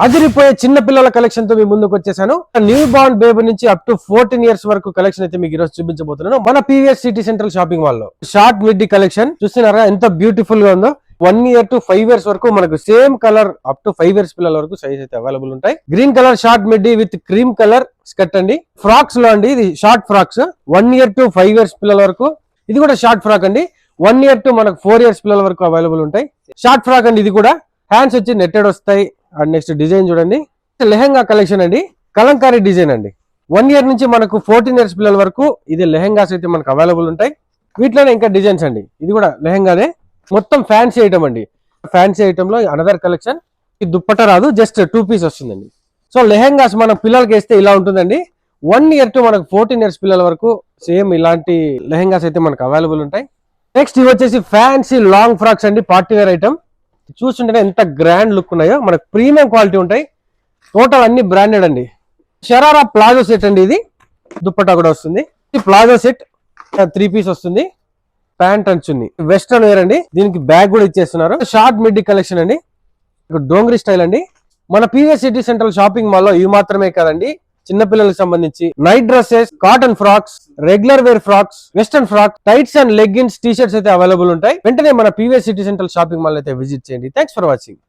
అదిరిపోయే చిన్న పిల్లల కలెక్షన్ తో మీ ముందుకు వచ్చేసాను. న్యూ బార్న్ బేబీ నుంచి అప్ టు 14 ఇయర్స్ వరకు కలెక్షన్ అయితే మీకు ఈ రోజు చూపించబోతున్నాను మన PVS city central shopping mall లో. షార్ట్ మిడ్డీ కలెక్షన్ చూస్తున్నారా ఎంత బ్యూటిఫుల్ గా ఉందో. 1 ఇయర్ టు 5 ఇయర్స్ వరకు మనకు same colour up to 5 years పిల్లల వరకు సైజ్ అయితే అవైలబుల్ ఉంటాయి. Green colour short middy with cream colour skirt అండి. ఫ్రాక్స్ లో అండి ఇది short frocks 1 year to 5 years పిల్లల వరకు. ఇది కూడా షార్ట్ ఫ్రాక్ అండి. 1 ఇయర్ టు మనకు 4 ఇయర్స్ పిల్లల వరకు అవైలబుల్ ఉంటాయి. షార్ట్ ఫ్రాక్ అండి. ఇది కూడా హ్యాండ్స్ వచ్చి నెట్టెడ్ వస్తాయి. అండ్ నెక్స్ట్ డిజైన్ చూడండి, లెహెంగా కలెక్షన్ అండి. కలంకారీ డిజైన్ అండి. 1 ఇయర్ నుంచి మనకు 14 ఇయర్స్ పిల్లల వరకు ఇది లెహెంగాస్ అయితే మనకు అవైలబుల్ ఉంటాయి. వీటిలోనే ఇంకా డిజైన్స్ అండి. ఇది కూడా లెహెంగానే, మొత్తం ఫ్యాన్సీ ఐటమ్ అండి. ఫ్యాన్సీ ఐటమ్ లో అనదర్ కలెక్షన్. ఈ దుప్పట రాదు, జస్ట్ 2 పీస్ వస్తుందండి. సో లెహెంగాస్ మన పిల్లలకి వేస్తే ఇలా ఉంటుందండి. 1 ఇయర్ టు మనకు 14 ఇయర్స్ పిల్లల వరకు సేమ్ ఇలాంటి లెహెంగాస్ అయితే మనకు అవైలబుల్ ఉంటాయి. నెక్స్ట్ ఇవి వచ్చేసి ఫ్యాన్సీ లాంగ్ ఫ్రాక్స్ అండి. Party wear item. చూస్తుంటేనే ఎంత గ్రాండ్ లుక్ ఉన్నాయో, మనకు ప్రీమియం క్వాలిటీ ఉంటాయి. టోటల్ అన్ని బ్రాండెడ్ అండి. షరారా ప్లాజో సెట్ అండి. ఇది దుప్పట్టా కూడా వస్తుంది. ప్లాజో సెట్ 3 పీస్ వస్తుంది. ప్యాంట్ అంచుంది. వెస్టర్న్ వేర్ అండి. దీనికి బ్యాగ్ కూడా ఇచ్చేస్తున్నారు. షార్ట్ మిడ్డీ కలెక్షన్ అండి. డోంగ్రీ స్టైల్ అండి. మన PVS city central shopping mall లో ఇవి మాత్రమే కాదండి, చిన్నపిల్లలకు సంబంధించి night dresses, cotton frocks, regular wear frocks, western frock, tights and leggings, T shirts అయితే అవైలబుల్ ఉంటాయి. వెంటనే మన PVS city central shopping mall అయితే విజిట్ చేయండి. Thanks for watching.